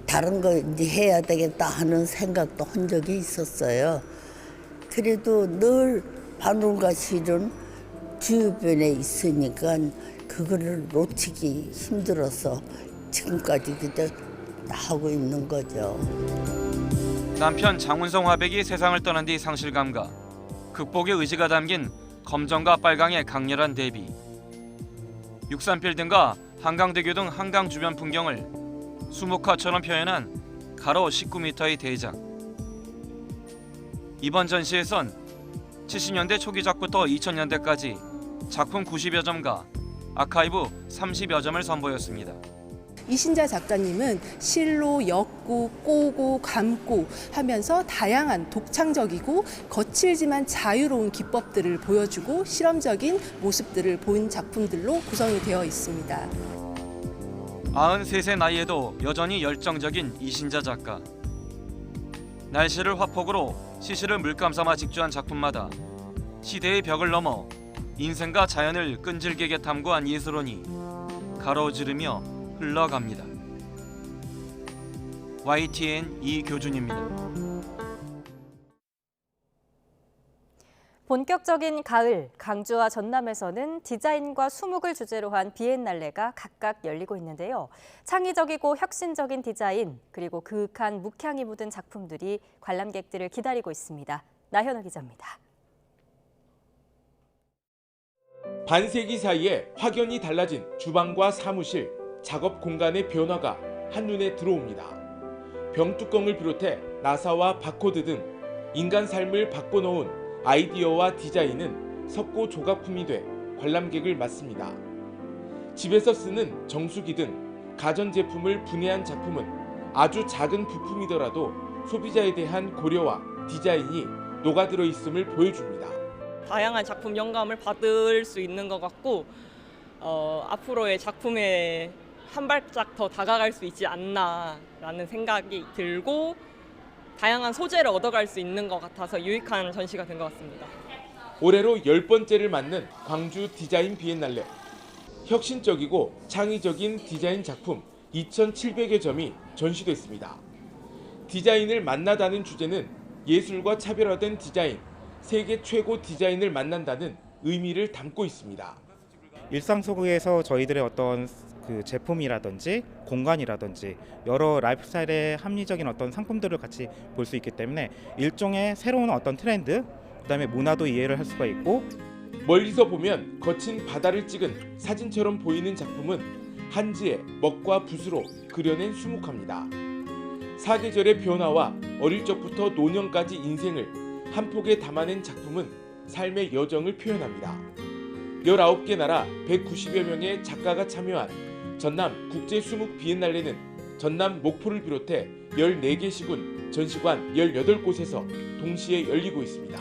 다른 거 이제 해야 되겠다 하는 생각도 한 적이 있었어요. 그래도 늘 바늘과 실은 주변에 있으니까 그거를 놓치기 힘들어서 지금까지 그저 하고 있는 거죠. 남편 장운성 화백이 세상을 떠난 뒤 상실감과 극복의 의지가 담긴 검정과 빨강의 강렬한 대비. 육산필 등과 한강대교 등 한강 주변 풍경을 수묵화처럼 표현한 가로 19m의 대작. 이번 전시에선 70년대 초기작부터 2000년대까지 작품 90여 점과 아카이브 30여 점을 선보였습니다. 이신자 작가님은 실로 엮고 꼬고 감고 하면서 다양한 독창적이고 거칠지만 자유로운 기법들을 보여주고 실험적인 모습들을 본 작품들로 구성이 되어 있습니다. 93세 나이에도 여전히 열정적인 이신자 작가. 날씨를 화폭으로 시시를 물감 삼아 직주한 작품마다 시대의 벽을 넘어 인생과 자연을 끈질기게 탐구한 예술원이 가로지르며 흘러갑니다. YTN 이교준입니다. 본격적인 가을, 강주와 전남에서는 디자인과 수묵을 주제로 한 비엔날레가 각각 열리고 있는데요. 창의적이고 혁신적인 디자인, 그리고 그윽한 묵향이 묻은 작품들이 관람객들을 기다리고 있습니다. 나현우 기자입니다. 반세기 사이에 확연히 달라진 주방과 사무실, 작업 공간의 변화가 한눈에 들어옵니다. 병뚜껑을 비롯해 나사와 바코드 등 인간 삶을 바꿔놓은 아이디어와 디자인은 섞고 조각품이 돼 관람객을 맞습니다. 집에서 쓰는 정수기 등 가전제품을 분해한 작품은 아주 작은 부품이더라도 소비자에 대한 고려와 디자인이 녹아들어 있음을 보여줍니다. 다양한 작품 영감을 받을 수 있는 것 같고 앞으로의 작품에 한 발짝 더 다가갈 수 있지 않나라는 생각이 들고 다양한 소재를 얻어갈 수 있는 것 같아서 유익한 전시가 된 것 같습니다. 올해로 10번째를 맞는 광주 디자인 비엔날레. 혁신적이고 창의적인 디자인 작품 2,700여 점이 전시됐습니다. 디자인을 만나다는 주제는 예술과 차별화된 디자인, 세계 최고 디자인을 만난다는 의미를 담고 있습니다. 일상 속에서 저희들의 어떤 그 제품이라든지 공간이라든지 여러 라이프 스타일의 합리적인 어떤 상품들을 같이 볼 수 있기 때문에 일종의 새로운 어떤 트렌드, 그다음에 문화도 이해를 할 수가 있고 멀리서 보면 거친 바다를 찍은 사진처럼 보이는 작품은 한지에 먹과 붓으로 그려낸 수묵화입니다. 사계절의 변화와 어릴 적부터 노년까지 인생을 한 폭에 담아낸 작품은 삶의 여정을 표현합니다. 19개 나라 190여 명의 작가가 참여한 전남 국제수묵 비엔날레는 전남 목포를 비롯해 14개 시군, 전시관 18곳에서 동시에 열리고 있습니다.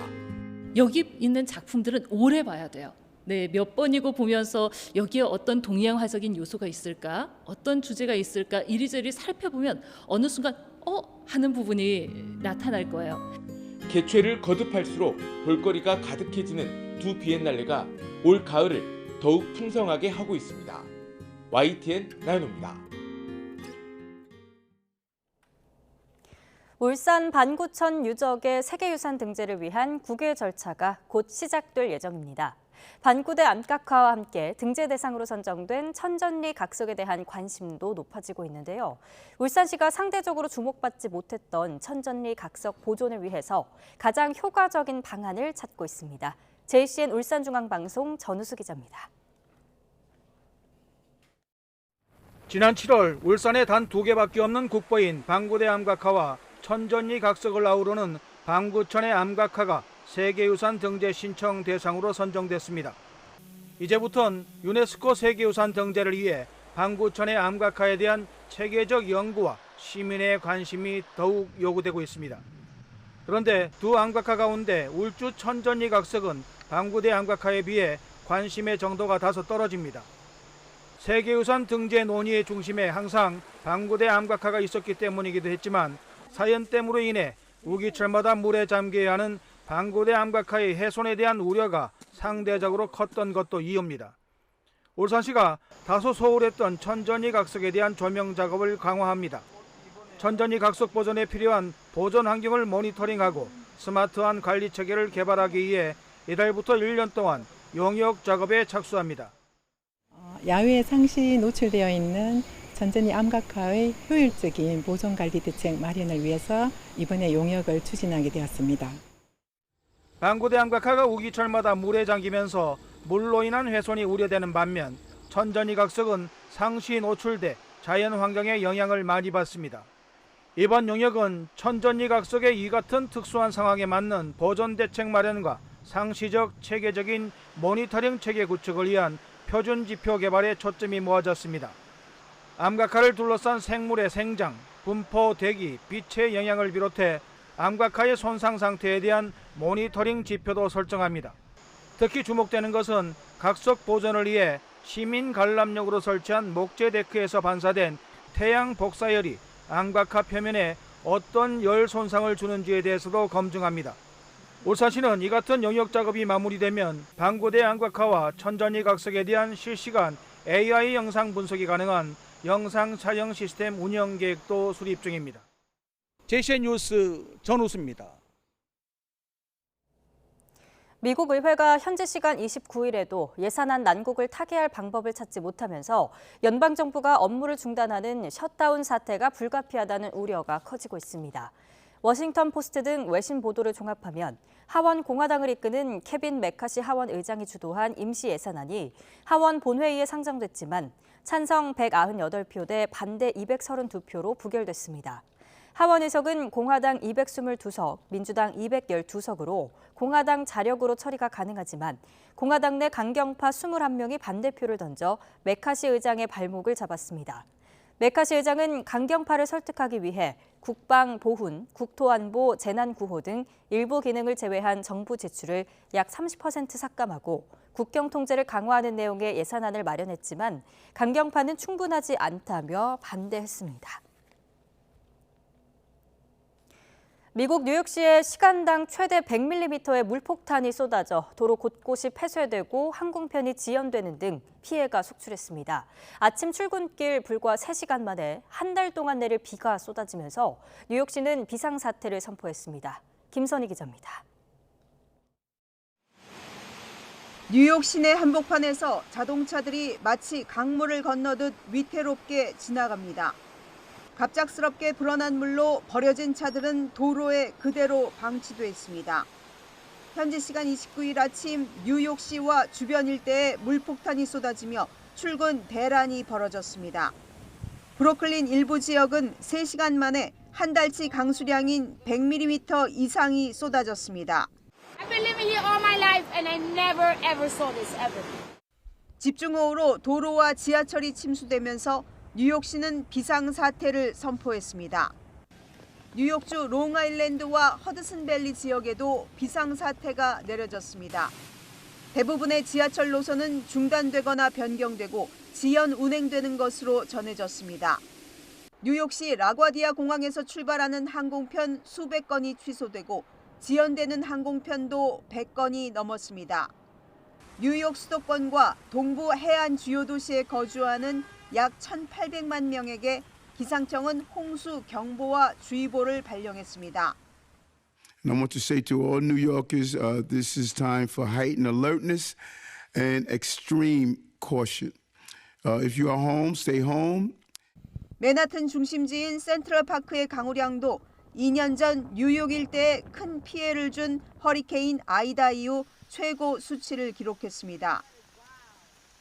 여기 있는 작품들은 오래 봐야 돼요. 네, 몇 번이고 보면서 여기에 어떤 동양화적인 요소가 있을까? 어떤 주제가 있을까? 이리저리 살펴보면 어느 순간 하는 부분이 나타날 거예요. 개최를 거듭할수록 볼거리가 가득해지는 두 비엔날레가 올 가을을 더욱 풍성하게 하고 있습니다. YTN 나연호입니다. 울산 반구천 유적의 세계유산 등재를 위한 국외 절차가 곧 시작될 예정입니다. 반구대 암각화와 함께 등재 대상으로 선정된 천전리 각석에 대한 관심도 높아지고 있는데요. 울산시가 상대적으로 주목받지 못했던 천전리 각석 보존을 위해서 가장 효과적인 방안을 찾고 있습니다. JCN 울산중앙방송 전우수 기자입니다. 지난 7월 울산에 단 2개밖에 없는 국보인 방구대 암각화와 천전리 각석을 아우르는 방구천의 암각화가 세계유산 등재 신청 대상으로 선정됐습니다. 이제부턴 유네스코 세계유산 등재를 위해 방구천의 암각화에 대한 체계적 연구와 시민의 관심이 더욱 요구되고 있습니다. 그런데 두 암각화 가운데 울주 천전리 각석은 방구대 암각화에 비해 관심의 정도가 다소 떨어집니다. 세계유산 등재 논의의 중심에 항상 방구대 암각화가 있었기 때문이기도 했지만 사연댐으로 인해 우기철마다 물에 잠겨야 하는 방구대 암각화의 훼손에 대한 우려가 상대적으로 컸던 것도 이유입니다. 울산시가 다소 소홀했던 천전이 각석에 대한 조명 작업을 강화합니다. 천전이 각석 보존에 필요한 보존 환경을 모니터링하고 스마트한 관리 체계를 개발하기 위해 이달부터 1년 동안 용역 작업에 착수합니다. 야외에 상시 노출되어 있는 천전이 암각화의 효율적인 보존관리 대책 마련을 위해서 이번에 용역을 추진하게 되었습니다. 방구대 암각화가 우기철마다 물에 잠기면서 물로 인한 훼손이 우려되는 반면 천전이 각석은 상시 노출돼 자연 환경에 영향을 많이 받습니다. 이번 용역은 천전이 각석의 이 같은 특수한 상황에 맞는 보존 대책 마련과 상시적 체계적인 모니터링 체계 구축을 위한 표준 지표 개발에 초점이 모아졌습니다. 암각화를 둘러싼 생물의 생장, 분포, 대기, 빛의 영향을 비롯해 암각화의 손상 상태에 대한 모니터링 지표도 설정합니다. 특히 주목되는 것은 각석 보존을 위해 시민 관람용으로 설치한 목재 데크에서 반사된 태양 복사열이 암각화 표면에 어떤 열 손상을 주는지에 대해서도 검증합니다. 울산시는 이 같은 용역 작업이 마무리되면 방구대 암각화와 천전이 각석에 대한 실시간 AI 영상 분석이 가능한 영상 촬영 시스템 운영 계획도 수립 중입니다. JCN 뉴스 전우수입니다. 미국 의회가 현지 시간 29일에도 예산안 난국을 타개할 방법을 찾지 못하면서 연방정부가 업무를 중단하는 셧다운 사태가 불가피하다는 우려가 커지고 있습니다. 워싱턴 포스트 등 외신 보도를 종합하면 하원 공화당을 이끄는 케빈 메카시 하원 의장이 주도한 임시 예산안이 하원 본회의에 상정됐지만 찬성 198표 대 반대 232표로 부결됐습니다. 하원 의석은 공화당 222석, 민주당 212석으로 공화당 자력으로 처리가 가능하지만 공화당 내 강경파 21명이 반대표를 던져 메카시 의장의 발목을 잡았습니다. 메카시 의장은 강경파를 설득하기 위해 국방, 보훈, 국토안보, 재난구호 등 일부 기능을 제외한 정부 지출을 약 30% 삭감하고 국경 통제를 강화하는 내용의 예산안을 마련했지만 강경파는 충분하지 않다며 반대했습니다. 미국 뉴욕시에 시간당 최대 100mm의 물폭탄이 쏟아져 도로 곳곳이 폐쇄되고 항공편이 지연되는 등 피해가 속출했습니다. 아침 출근길 불과 3시간 만에 한 달 동안 내릴 비가 쏟아지면서 뉴욕시는 비상사태를 선포했습니다. 김선희 기자입니다. 뉴욕 시내 한복판에서 자동차들이 마치 강물을 건너듯 위태롭게 지나갑니다. 갑작스럽게 불어난 물로 버려진 차들은 도로에 그대로 방치돼 있습니다. 현지 시간 29일 아침 뉴욕시와 주변 일대에 물폭탄이 쏟아지며 출근 대란이 벌어졌습니다. 브루클린 일부 지역은 3시간 만에 한 달치 강수량인 100mm 이상이 쏟아졌습니다. I've been living here all my life and I never ever saw this ever. 집중호우로 도로와 지하철이 침수되면서 뉴욕시는 비상사태를 선포했습니다. 뉴욕주 롱아일랜드와 허드슨밸리 지역에도 비상사태가 내려졌습니다. 대부분의 지하철 노선은 중단되거나 변경되고 지연 운행되는 것으로 전해졌습니다. 뉴욕시 라과디아 공항에서 출발하는 항공편 수백 건이 취소되고 지연되는 항공편도 100건이 넘었습니다. 뉴욕 수도권과 동부 해안 주요 도시에 거주하는 약 1,800만 명에게 기상청은 홍수 경보와 주의보를 발령했습니다. And I want to say to all New Yorkers, this is time for heightened alertness and extreme caution. If you are home, stay home. 맨하튼 중심지인 센트럴파크의 강우량도 2년 전 뉴욕 일대에 큰 피해를 준 허리케인 아이다 이후 최고 수치를 기록했습니다.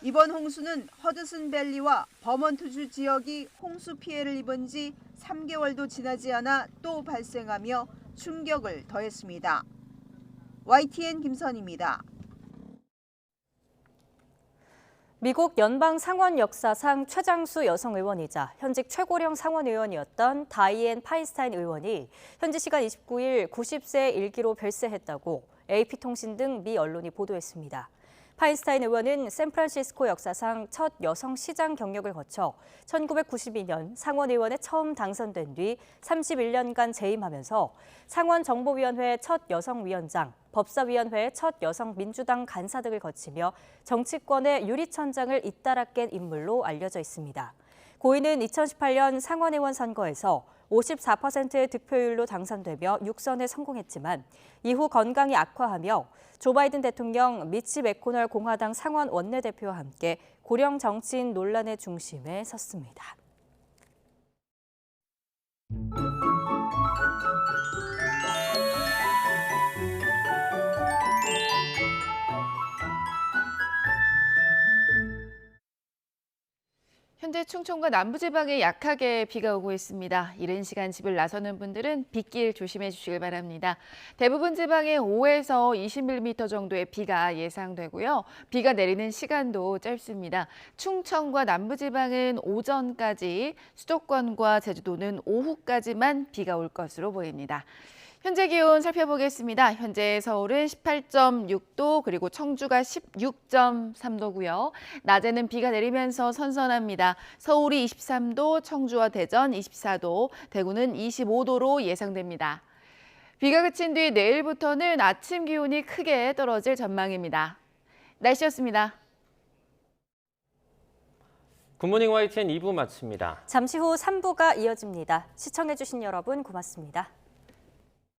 이번 홍수는 허드슨밸리와 버먼트주 지역이 홍수 피해를 입은 지 3개월도 지나지 않아 또 발생하며 충격을 더했습니다. YTN 김선희입니다. 미국 연방 상원 역사상 최장수 여성 의원이자 현직 최고령 상원 의원이었던 다이앤 파인스타인 의원이 현지 시간 29일 90세 일기로 별세했다고 AP통신 등 미 언론이 보도했습니다. 파인스타인 의원은 샌프란시스코 역사상 첫 여성 시장 경력을 거쳐 1992년 상원의원에 처음 당선된 뒤 31년간 재임하면서 상원정보위원회 첫 여성 위원장, 법사위원회 첫 여성 민주당 간사 등을 거치며 정치권의 유리천장을 잇따라 깬 인물로 알려져 있습니다. 고인은 2018년 상원의원 선거에서 54%의 득표율로 당선되며 6선에 성공했지만 이후 건강이 악화하며 조 바이든 대통령, 미치 맥코널 공화당 상원 원내대표와 함께 고령 정치인 논란의 중심에 섰습니다. 현재 충청과 남부지방에 약하게 비가 오고 있습니다. 이른 시간 집을 나서는 분들은 빗길 조심해 주시길 바랍니다. 대부분 지방에 5에서 20mm 정도의 비가 예상되고요. 비가 내리는 시간도 짧습니다. 충청과 남부지방은 오전까지, 수도권과 제주도는 오후까지만 비가 올 것으로 보입니다. 현재 기온 살펴보겠습니다. 현재 서울은 18.6도, 그리고 청주가 16.3도고요. 낮에는 비가 내리면서 선선합니다. 서울이 23도, 청주와 대전 24도, 대구는 25도로 예상됩니다. 비가 그친 뒤 내일부터는 아침 기온이 크게 떨어질 전망입니다. 날씨였습니다. 굿모닝 YTN 2부 마칩니다. 잠시 후 3부가 이어집니다. 시청해주신 여러분 고맙습니다.